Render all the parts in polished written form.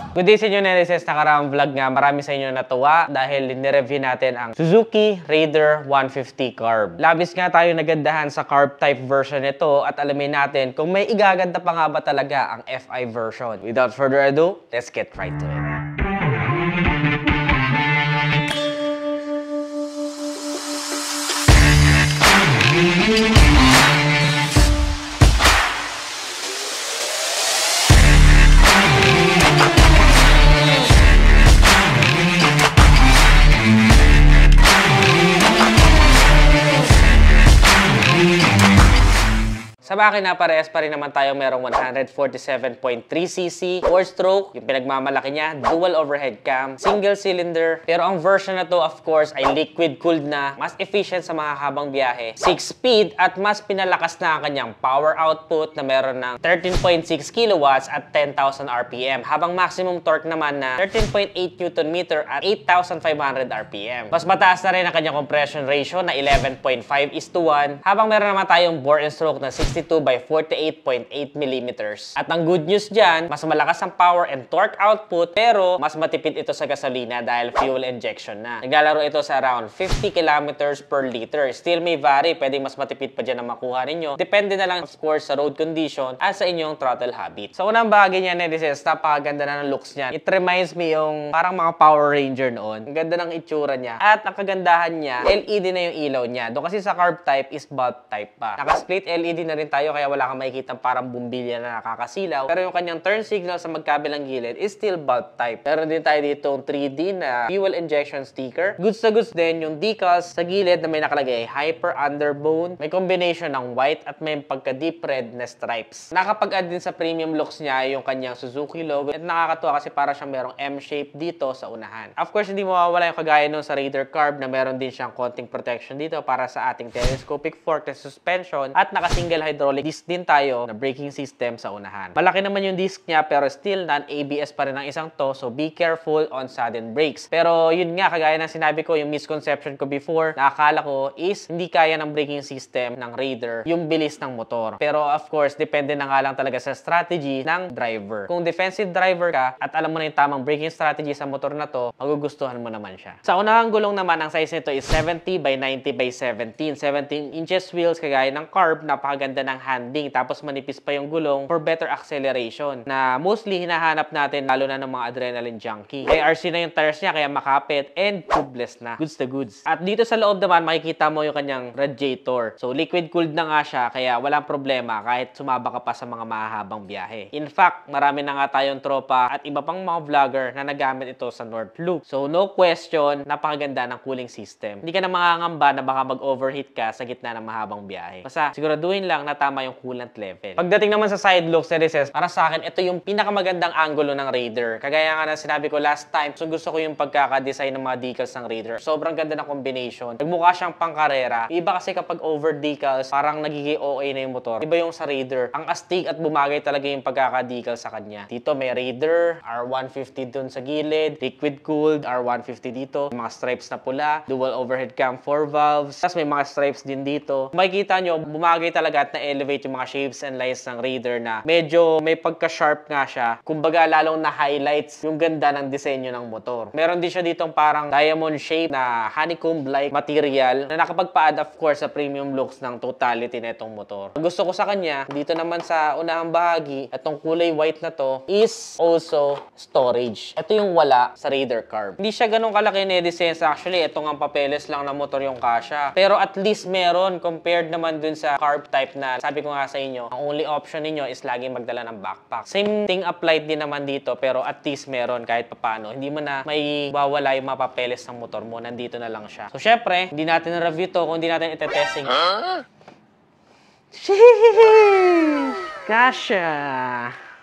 Good day sa inyo, Nereses. Nakaraang vlog nga. Marami sa inyo natuwa dahil nireview natin ang Suzuki Raider 150 Carb. Labis nga tayo nagandahan sa Carb type version nito at alamin natin kung may igaganda pa nga ba talaga ang FI version. Without further ado, let's get right to it. Sa makina, parehas pa rin naman tayo merong 147.3cc, 4-stroke, yung pinagmamalaki niya, dual overhead cam, single cylinder. Pero ang version na to, of course, ay liquid-cooled na, mas efficient sa mga habang biyahe, 6-speed, at mas pinalakas na ang kanyang power output na meron ng 13.6 kilowatts at 10,000 RPM, habang maximum torque naman na 13.8 Nm at 8,500 RPM. Mas mataas na rin ang kanyang compression ratio na 11.5:1, habang meron naman tayong bore and stroke na 62 by 48.8 mm. At ang good news dyan, mas malakas ang power and torque output pero mas matipid ito sa gasolina dahil fuel injection na. Naglalaro ito sa around 50 kilometers per liter. Still may vary, pwedeng mas matipid pa dyan na makuha ninyo. Depende na lang of course sa road condition at sa inyong throttle habit. So unang bahagi niya, Nereses, napakaganda na ng looks niya. It reminds me yung parang mga Power Ranger noon. Ang ganda ng itsura niya. At ang kagandahan niya, LED na yung ilaw niya. Doon kasi sa Carb type is bulb type pa. Naka-split LED na rin tayo kaya wala kang makikita parang bumbilya na nakakasilaw. Pero yung kanyang turn signal sa magkabilang gilid is still bulb type. Meron din tayo dito 3D na fuel injection sticker. Goods na goods din yung decals sa gilid na may nakalagay Hyper Underbone. May combination ng white at may pagka deep red na stripes. Nakapag-add din sa premium looks niya yung kanyang Suzuki logo. At nakakatuwa kasi para siyang merong M-shape dito sa unahan. Of course, hindi mawawala yung kagaya nung sa Raider Carb na meron din siyang konting protection dito para sa ating telescopic fork na suspension at naka-single hydraulic disc din tayo na braking system sa unahan. Malaki naman yung disc niya pero still non-ABS pa rin ang isang to, so be careful on sudden brakes. Pero yun nga, kagaya ng sinabi ko, yung misconception ko before na akala ko is hindi kaya ng braking system ng Raider yung bilis ng motor. Pero of course, depende na nga lang talaga sa strategy ng driver. Kung defensive driver ka at alam mo na yung tamang braking strategy sa motor na to, magugustuhan mo naman siya. Sa unahang gulong naman, ang size nito is 70 by 90 by 17. 17 inches wheels kagaya ng Carb, napakaganda ng handling. Tapos manipis pa yung gulong for better acceleration na mostly hinahanap natin lalo na ng mga adrenaline junkie. ARC na yung tires niya kaya makapit and tubeless na. Goods to goods. At dito sa loob naman makikita mo yung kanyang radiator. So liquid cooled na nga siya kaya walang problema kahit sumaba ka pa sa mga mahahabang biyahe. In fact, marami na nga tayong tropa at iba pang mga vlogger na nagamit ito sa North Loop. So no question, napakaganda ng cooling system. Hindi ka na mangangamba na baka mag-overheat ka sa gitna ng mahabang biyahe. Basta siguraduhin lang na tama yung coolant level. Pagdating naman sa side looks, Nereses, para sa akin, ito yung pinakamagandang angulo ng Raider. Kagaya nga na sinabi ko last time, so gusto ko yung pagkaka-design ng mga decals ng Raider. Sobrang ganda ng combination. Nagmukha siyang pangkarera. Iba kasi kapag over decals, parang nagiging okay na yung motor. Iba yung sa Raider. Ang astig at bumagay talaga yung pagkaka-decal sa kanya. Dito may Raider, R150 dun sa gilid, liquid cooled, R150 dito, mga stripes na pula, dual overhead cam 4 valves, tapos may mga stripes din dito. Makikita nyo, bumagay talaga at na-elevate yung mga shapes and lines ng Raider na medyo may pagka-sharp nga siya. Kumbaga lalong na-highlights yung ganda ng disenyo ng motor. Meron din siya ditong parang diamond shape na honeycomb-like material na nakapagpa-add of course sa premium looks ng totality na itong motor. Gusto ko sa kanya, dito naman sa unahang bahagi, itong kulay white na to is also storage. Ito yung wala sa Raider Carb. Hindi siya ganun kalaki na desense. Actually, ito nga papeles lang na motor yung kasya. Pero at least meron compared naman dun sa Carb type na sabi ko nga sa inyo, ang only option ninyo is laging magdala ng backpack. Same thing applied din naman dito pero at least meron kahit papano. Hindi mo na may wawala yung mga papeles ng motor mo. Nandito na lang siya. So syempre, hindi natin na-review to kung hindi natin ite-testing. Kasha!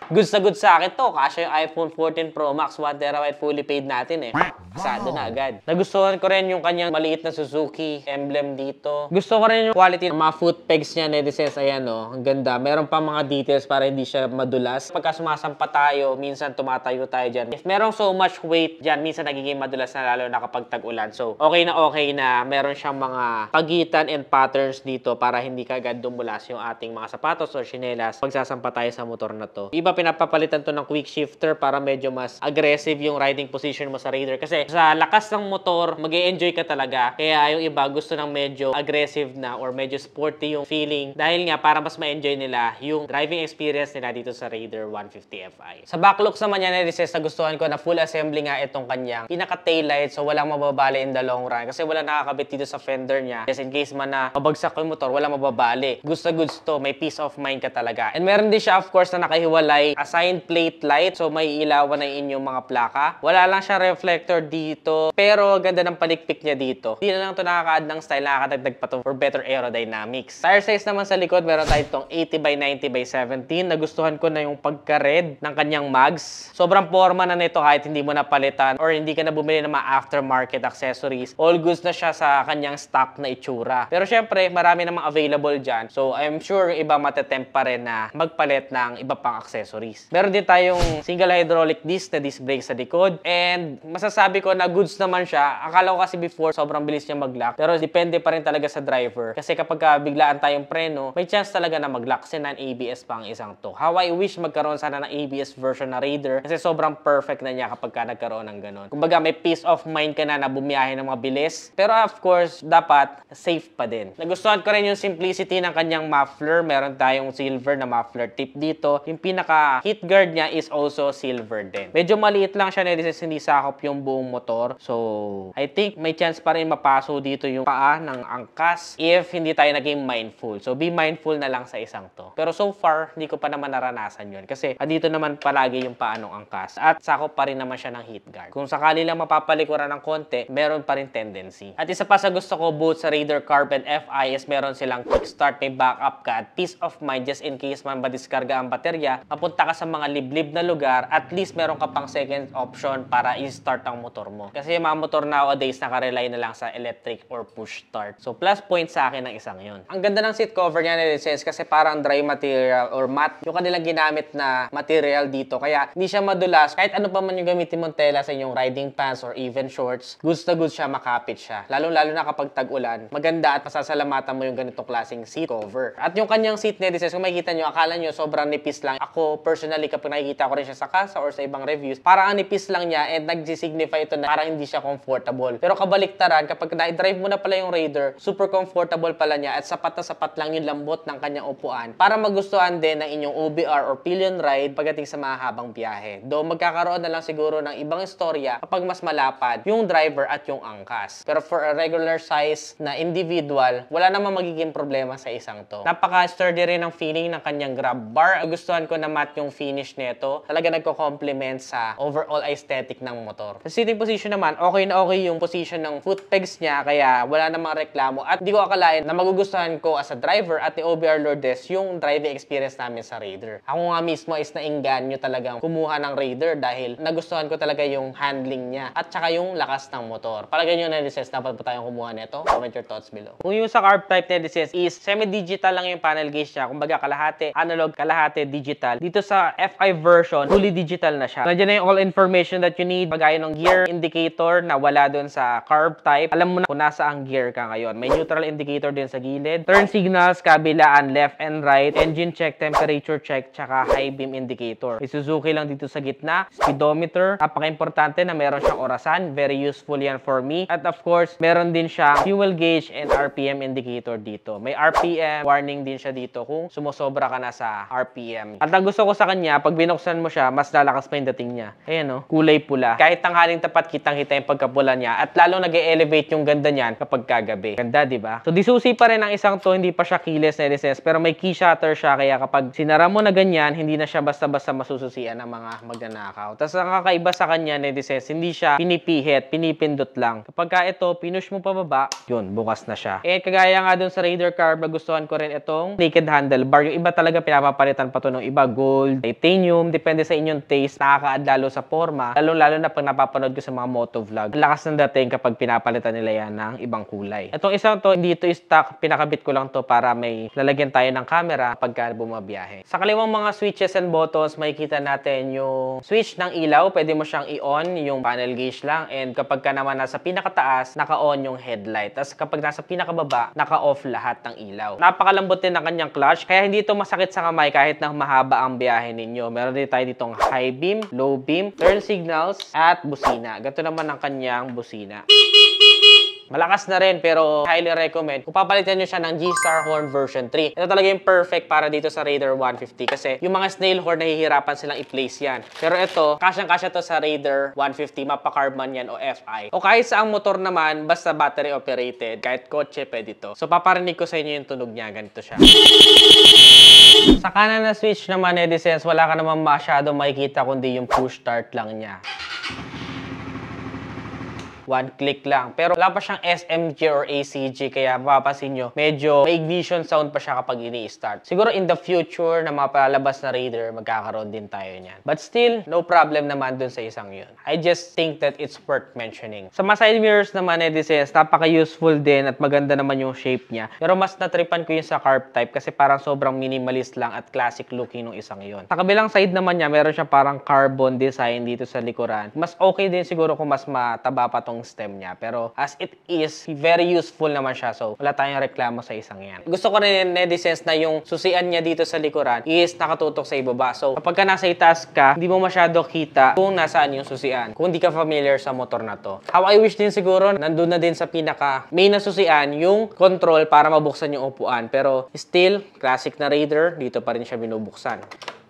Goods na goods sa akin to. Kasi yung iPhone 14 Pro Max 1TB fully paid natin eh. Pasado na agad. Nagustuhan ko rin yung kanyang maliit na Suzuki emblem dito. Gusto ko rin yung quality ng mga foot pegs niya, Nereses. Ayan o, ang ganda. Meron pa mga details para hindi siya madulas. Pagka sumasampa tayo, minsan tumatayo tayo dyan. If merong so much weight dyan, minsan nagiging madulas na lalo na kapag tag-ulan. So, okay na meron siyang mga pagitan and patterns dito para hindi kagad dumulas yung ating mga sapatos o chinelas pag sasampa tayo sa motor na to. Iba pinapapalitan to ng quick shifter para medyo mas aggressive yung riding position mo sa Raider. Kasi sa lakas ng motor, mag-e-enjoy ka talaga. Kaya yung iba gusto ng medyo aggressive na or medyo sporty yung feeling. Dahil nga, para mas ma-enjoy nila yung driving experience nila dito sa Raider 150 Fi. Sa backlooks naman yan, Edices, nagustuhan ko na full assembly nga itong kanyang pinaka-taillight. So, walang mababali in the long run. Kasi wala nakakabit dito sa fender niya. Just in case man na mabagsak yung motor, wala mababali. Goods na goods to. May peace of mind ka talaga. And meron din siya, of course, na nakahiwalay assigned plate light. So, may ilawan na inyong mga plaka. Wala lang siya reflector dito. Pero, ganda ng palikpik niya dito. Hindi na lang ito nakaka-add ng style. Nakakadagdag pa to for better aerodynamics. Tire size naman sa likod, meron tayo itong 80 by 90 by 17. Nagustuhan ko na yung pagka-red ng kanyang mags. Sobrang forma na nito kahit hindi mo napalitan or hindi ka na bumili ng mga aftermarket accessories. All goods na siya sa kanyang stock na itsura. Pero syempre, marami namang available dyan. So, I'm sure yung iba matetempt pa rin na magpalit ng iba pang accessories. Meron din tayong single hydraulic disc na disc brake sa likod. And masasabi ko na goods naman siya. Akala ko kasi before, sobrang bilis niya mag-lock. Pero depende pa rin talaga sa driver. Kasi kapag biglaan tayong preno, may chance talaga na mag-lock. Kasi non-ABS pa ang isang to. How I wish magkaroon sana ng ABS version na Raider. Kasi sobrang perfect na niya kapag nagkaroon ng ganun. Kumbaga, may peace of mind ka na bumiyahe ng mga bilis. Pero of course, dapat safe pa din. Nagustuhan ko rin yung simplicity ng kanyang muffler. Meron tayong silver na muffler tip dito. Yung pinaka heat guard niya is also silver din. Medyo maliit lang siya na hindi sakop yung buong motor. So, I think may chance pa rin mapaso dito yung paa ng angkas if hindi tayo naging mindful. So, be mindful na lang sa isang to. Pero so far, hindi ko pa naman naranasan yun. Kasi andito naman palagi yung paa ng angkas. At sakop pa rin naman siya ng heat guard. Kung sakali lang mapapalikuran ng konti, meron pa rin tendency. At isa pa sa gusto ko both sa Raider Carb and Fi is meron silang quick start, may backup ka at peace of mind just in case man madiskarga ang baterya, mapunta ka sa mga liblib na lugar, at least meron ka pang second option para i-start ang motor mo. Kasi yung mga motor nowadays nakarely na lang sa electric or push start. So plus point sa akin ng isang yun. Ang ganda ng seat cover niya ni Sense kasi parang dry material or matte yung kanilang ginamit na material dito. Kaya hindi siya madulas. Kahit ano pa man yung gamitin mong tela sa inyong riding pants or even shorts, goods na goods siya, makapit siya. Lalo na kapag tag-ulan, maganda at masasalamatan mo yung ganitong klaseng seat cover. At yung kanyang seat netizen, kung makikita nyo, akala nyo sobrang nipis lang. Ako, personally, kapag nakikita ko rin siya sa kasa or sa ibang reviews, parang ang nipis lang niya and nag-signify ito na parang hindi siya comfortable. Pero kabaliktaran, kapag na-drive mo na pala yung Raider, super comfortable pala niya at sapat na sapat lang yung lambot ng kanyang upuan para magustuhan din ng inyong OBR or pillion ride pagdating sa mahabang biyahe. Though magkakaroon na lang siguro ng ibang istorya kapag mas malapad yung driver at yung angkas. Pero for a regular size na individual, wala namang magiging problema sa isang to. Napaka-sturdy rin ang feeling ng kanyang grab bar. Gustuhan ko na matte yung finish nito. Talaga nagko-complement sa overall aesthetic ng motor. Sa sitting position naman, okay na okay yung position ng foot pegs niya, kaya wala namang reklamo. At di ko akalain na magugustuhan ko as a driver at ni OBR Lourdes yung driving experience namin sa Raider. Ako nga mismo is nainganyo talagang kumuha ng Raider dahil nagustuhan ko talaga yung handling niya at saka yung lakas ng motor. Palagay nyo na Edices, dapat ba tayong kumuha nito? Comment your thoughts below. Kung yung sa carb type na Edices is semi-digital lang yung panel gauge niya. Kumbaga kalahati analog, kalahati digital. Dito sa Fi version, fully digital na siya. Nandiyan na yung all information that you need. Bagay ng gear indicator na wala doon sa carb type. Alam mo na kung nasa ang gear ka ngayon. May neutral indicator din sa gilid. Turn signals, kabilaan, left and right. Engine check, temperature check, tsaka high beam indicator. May Suzuki lang dito sa gitna. Speedometer. Napaka-importante na meron siyang orasan. Very useful yan for me. At of course, meron din siyang fuel gauge and RPM indicator dito. May RPM warning din siya dito kung sumusobra ka na sa RPM. At ang gusto ko sa kanya, pag binuksan mo siya, mas lalakas pa yung dating niya. Ayan o, kulay pula. Kahit tanghaling tapat, kitang-kita yung pagkapula niya. At lalong nag-e-elevate yung ganda niyan kapag kagabi. Ganda, di ba? So, disusi pa rin ang isang to. Hindi pa siya keyless na Edices, pero may key shutter siya. Kaya kapag sinara mo na ganyan, hindi na siya basta-basta masususian ng mga magnanakaw. Tapos ang kakaiba sa kanya na Edices, hindi siya pinipihit, pinipindot lang. Kapag ka ito, pinush mo pababa, yun, bukas na siya. Eh, kagaya nga dun sa Raider Carb, nagustuhan ko rin itong naked handlebar. Yung iba talaga pinapapalitan pa to ng iba, gold, titanium, depende sa inyong taste, nakaka-add lalo sa forma. Lalo na pag napapanood ko sa mga motovlog. Ang lakas ng dating kapag pinapalitan nila yan ng ibang kulay. Itong isang to, hindi ito stock, pinakabit ko lang to para may lalagyan tayo ng camera pagka bumabiyahe. Sa kaliwang mga switches and buttons, makikita natin yung switch ng ilaw. Pwede mo siyang i-on, yung panel gauge lang. And kapag ka naman nasa pinakataas, naka-on yung headlight. Tapos kapag nasa pinakababa, naka-off lahat ng ilaw. Napakalambot din ng kanyang clutch, kaya hindi ito masakit sa kamay kahit na mahaba ang biyahe biyahe ninyo. Meron din tayo ditong high beam, low beam, turn signals, at busina. Ganito naman ang kanyang busina. Malakas na rin pero highly recommend kung papalitan nyo siya ng G-Star Horn version 3. Ito talaga yung perfect para dito sa Raider 150 kasi yung mga snail horn nahihirapan silang i-place yan. Pero ito, kasyang-kasya to sa Raider 150, mapa-carb man yan o FI. O kahit sa ang motor naman, basta battery operated, kahit kotse pwede to. So paparinig ko sa inyo yung tunog niya, ganito siya. Sa kanan na switch naman, Edisense, wala ka naman masyado makikita kundi yung push start lang niya. One click lang. Pero wala pa siyang SMG or ACG kaya mapapansin nyo, medyo may ignition sound pa siya kapag ini-start. Siguro in the future na mapalabas na Raider, magkakaroon din tayo niyan. But still, no problem naman dun sa isang yun. I just think that it's worth mentioning. Sa mga side mirrors naman, Edisense, napaka-useful din at maganda naman yung shape niya. Pero mas natripan ko yung sa carb type kasi parang sobrang minimalist lang at classic looking ng isang yun. Sa kabilang side naman niya, meron siya parang carbon design dito sa likuran. Mas okay din siguro kung mas mataba pa tong stem niya. Pero as it is, very useful naman siya. So, wala tayong reklamo sa isang yan. Gusto ko rin, Edisense, na yung susian niya dito sa likuran is nakatutok sa ibaba. So, kapag ka nasa itaas ka, hindi mo masyado kita kung nasaan yung susian. Kung hindi ka familiar sa motor na to. How I wish din siguro, nandun na din sa pinaka main na susian yung control para mabuksan yung upuan. Pero still, classic na Raider, dito pa rin siya binubuksan.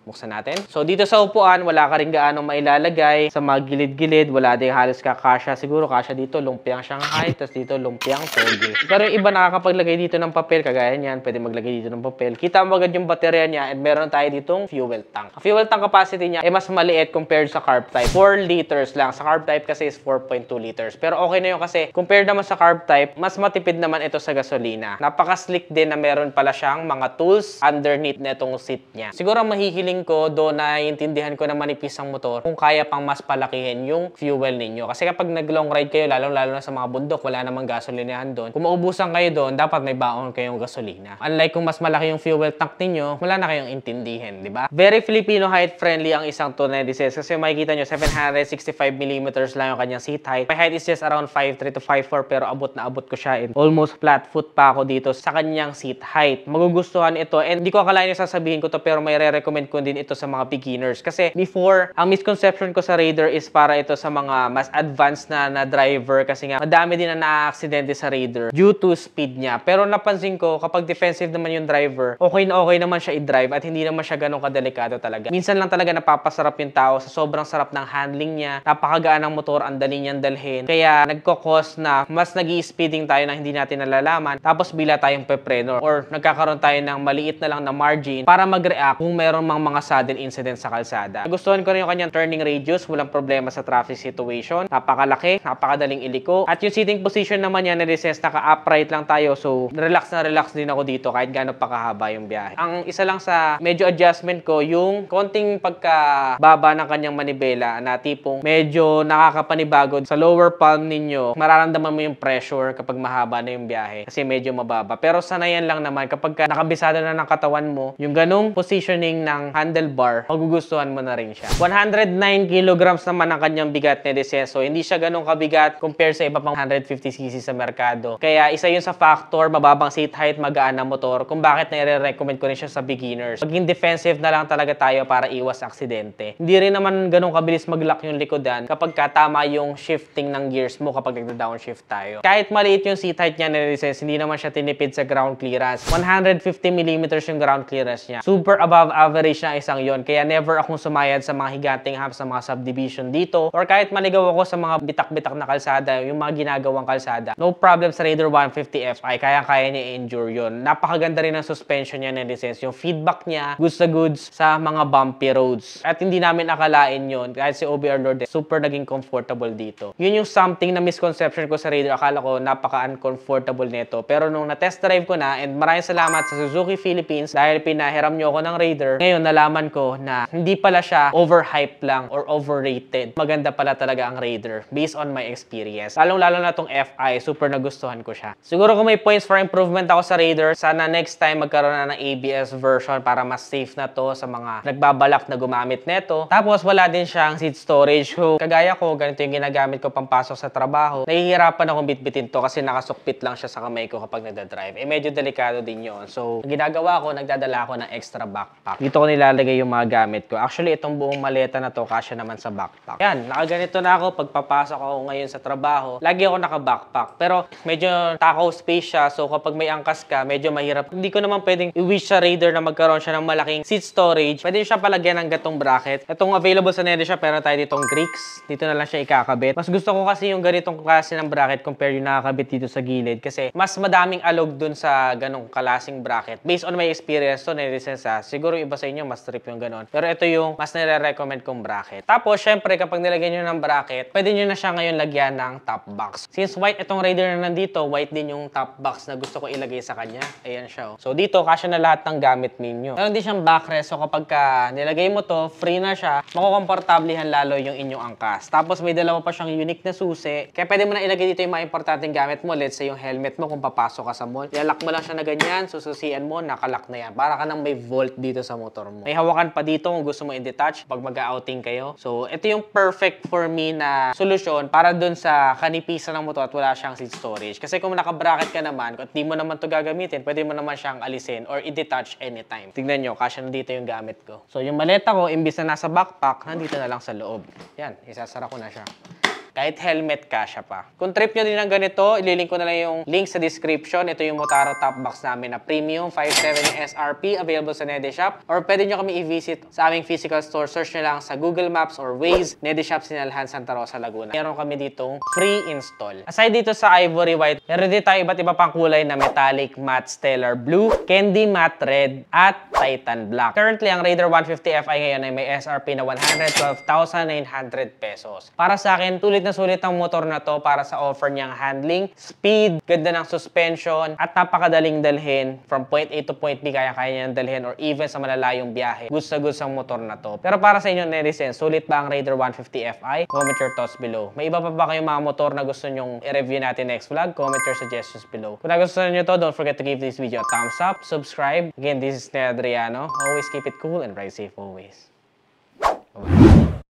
Buksan natin. So, dito sa upuan, wala ka rin gaano mailalagay. Sa mga gilid-gilid, wala din halos kakasya. Siguro kasya dito, lumpiang Shanghai, tapos dito, lumpiang Toge. Pero yung iba nakakapaglagay dito ng papel, kagaya niyan, pwede maglagay dito ng papel. Kita mo agad yung baterya niya and meron tayo ditong fuel tank. Ang fuel tank capacity niya ay mas maliit compared sa carb type. 4 liters lang. Sa carb type kasi is 4.2 liters. Pero okay na yun kasi compared naman sa carb type, mas matipid naman ito sa gasolina. Napaka-slick din na meron pala siyang mga tools underneath netong seat niya. Siguro mahihiling ko, doon naiintindihan ko na manipis ang motor kung kaya pang mas palakihin yung fuel ninyo. Kasi kapag nag-long ride kayo, lalo na sa mga bundok, wala namang gasolinahan doon. Kung maubusan kayo doon, dapat may baon kayong gasolina. Unlike kung mas malaki yung fuel tank ninyo, wala na kayong intindihin, di ba? Very Filipino height friendly ang isang to na Edisense kasi makikita nyo, 765mm lang yung kanyang seat height. My height is just around 5'3 to 5'4 pero abot na abot ko siya. Almost flat foot pa ako dito sa kanyang seat height. Magugustuhan ito and hindi ko akalain yung sasabihin ko to pero may re-recommend ko din ito sa mga beginners. Kasi before, ang misconception ko sa Raider is para ito sa mga mas advanced na driver kasi nga madami din na na-aksidente sa Raider due to speed niya. Pero napansin ko, kapag defensive naman yung driver, okay naman siya i-drive at hindi naman siya ganun kadelikado talaga. Minsan lang talaga napapasarap yung tao sa sobrang sarap ng handling niya, napakagaan ng motor, ang dali niyang dalhin. Kaya nagkakos na mas nag-i-speeding tayo na hindi natin nalalaman tapos bila tayong pepreno or nagkakaroon tayo ng maliit na lang na margin para mag-react kung meron mga sudden incident sa kalsada. Gustuhan ko rin yung kanyang turning radius, walang problema sa traffic situation. Napakalaki, napakadaling iliko. At yung sitting position naman yan, Edisense, naka-upright lang tayo. So, relax na relax din ako dito kahit gaano pa kahaba yung biyahe. Ang isa lang sa medyo adjustment ko, yung konting pagkababa ng kanyang manibela na tipong medyo nakakapanibago sa lower palm ninyo. Mararamdaman mo yung pressure kapag mahaba na yung biyahe kasi medyo mababa. Pero sanayan lang naman kapag nakabisado na ng katawan mo, yung ganong positioning ng handlebar, magugustuhan mo na rin siya. 109 kilograms naman ang kanyang bigat na Edisense. So, hindi siya ganun kabigat compare sa iba pang 150cc sa merkado. Kaya isa yun sa factor, mababang seat height, magaan na motor, kung bakit nire-recommend ko rin siya sa beginners. Maging defensive na lang talaga tayo para iwas aksidente. Hindi rin naman ganun kabilis mag-lock yung likodan kapag tama yung shifting ng gears mo kapag nagda-downshift tayo. Kahit maliit yung seat height niya na Edisense, hindi naman siya tinipid sa ground clearance. 150mm yung ground clearance niya. Super above average na isang yon. Kaya never akong sumayad sa mga higanting humps sa mga subdivision dito or kahit maligaw ako sa mga bitak-bitak na kalsada, yung mga ginagawang kalsada. No problem sa Raider 150 Fi. Kaya niya i-endure yun. Napakaganda rin ng suspension niya na Edisense. Yung feedback niya, goods na goods sa mga bumpy roads. At hindi namin akalain yun. Kahit si OBR Lord, super naging comfortable dito. Yun yung something na misconception ko sa Raider. Akala ko napaka-uncomfortable nito. Pero nung na-test drive ko na, and maraming salamat sa Suzuki Philippines dahil pinahiram nyo ako ng Raider, ngayon nalaman ko na hindi pala siya overhyped lang or overrated. Maganda pala talaga ang Raider based on my experience. Lalong-lalo na tong FI, super nagustuhan ko siya. Siguro kung may points for improvement ako sa Raider, sana next time magkaroon na ng ABS version para mas safe na to sa mga nagbabalak na gumamit neto. Tapos wala din siyang seat storage. So, kagaya ko, ganito yung ginagamit ko pampasok sa trabaho. Nahihirapan akong bitbitin to kasi nakasukpit lang siya sa kamay ko kapag nagda-drive. Medyo delikado din yon. So, ginagawa ko, nagdadala ako ng extra backpack. Dito ko nilalagay yung mga gamit ko. Actually, itong buong maleta na to, kasya naman sa backpack. Yan, nakaganito na ako. Pagpapasok ako ngayon sa trabaho, lagi ako naka-backpack. Pero medyo takaw space siya. So kapag may angkas ka, medyo mahirap. Hindi ko naman pwedeng i-wish sa Raider na magkaroon siya ng malaking seat storage. Pwede siya palagyan ng gatong bracket. Itong available sa Nedeshop, pero tayo ditong Greeks. Dito na lang siya ikakabit. Mas gusto ko kasi yung ganitong klase ng bracket compare yung nakakabit dito sa gilid. Kasi mas madaming alog dun sa ganong klaseng bracket. Based on my experience to, netizens siguro iba sa inyo mas trip yung ganon. Pero ito yung mas nire-recommend kong bracket. Tapos, syempre, kapag nilagyan nyo ng bracket, pwede nyo na siya ngayon lagyan ng top box. Since white itong Raider na nandito, white din yung top box na gusto ko ilagay sa kanya. Ayan siya. So, dito, kasya na lahat ng gamit ninyo. Meron din siyang backrest. So, kapag nilagay mo to, free na siya, makukomportablehan lalo yung inyong angkas. Tapos, may dalawa pa siyang unique na susi. Kaya pwede mo na ilagay dito yung mga importanteng gamit mo. Let's say, yung helmet mo kung papasok ka sa mall. Ilalak mo lang siya na ganyan, sususian mo, nakalak na yan. Para ka nang may vault dito sa motor mo. May hawakan pa dito kung gusto mo i-detach pag mag-outing kayo. So, ito yung perfect for me na solusyon para dun sa kanipisan ng motor at wala siyang seat storage. Kasi kung naka-bracket ka naman, at di mo naman to gagamitin, pwede mo naman siyang alisin or i-detach anytime. Tignan nyo, kasya nandito yung gamit ko. So, yung maleta ko, imbis na nasa backpack, nandito na lang sa loob. Yan, isasara ko na siya. Kahit helmet, kasya pa. Kung trip nyo din ng ganito, ililink ko na lang yung link sa description. Ito yung Motaro top box namin na premium, 570 SRP, available sa Nedeshop. Or pwede nyo kami i-visit sa aming physical store. Search nyo lang sa Google Maps or Waze, Nedeshop Sinalhan, Santa Rosa, Laguna. Meron kami ditong free install. Aside dito sa ivory white, meron din tayo iba't iba pang kulay na metallic, matte, stellar blue, candy matte red, at titan black. Currently, ang Raider 150 Fi ngayon ay may SRP na 112,900 pesos. Para sa akin, sulit ang motor na to para sa offer niyang handling, speed, ganda ng suspension, at napakadaling dalhin. From point A to point B, kaya-kaya niyang dalhin or even sa malalayong biyahe. Goods na goods ang motor na to. Pero para sa inyo, netizens, sulit ba ang Raider 150 Fi? Comment your thoughts below. May iba pa ba kayong mga motor na gusto nyong i-review natin next vlog? Comment your suggestions below. Kung nagustuhan nyo to, don't forget to give this video a thumbs up, subscribe. Again, this is Ned Adriano. Always keep it cool and ride safe always. Bye-bye.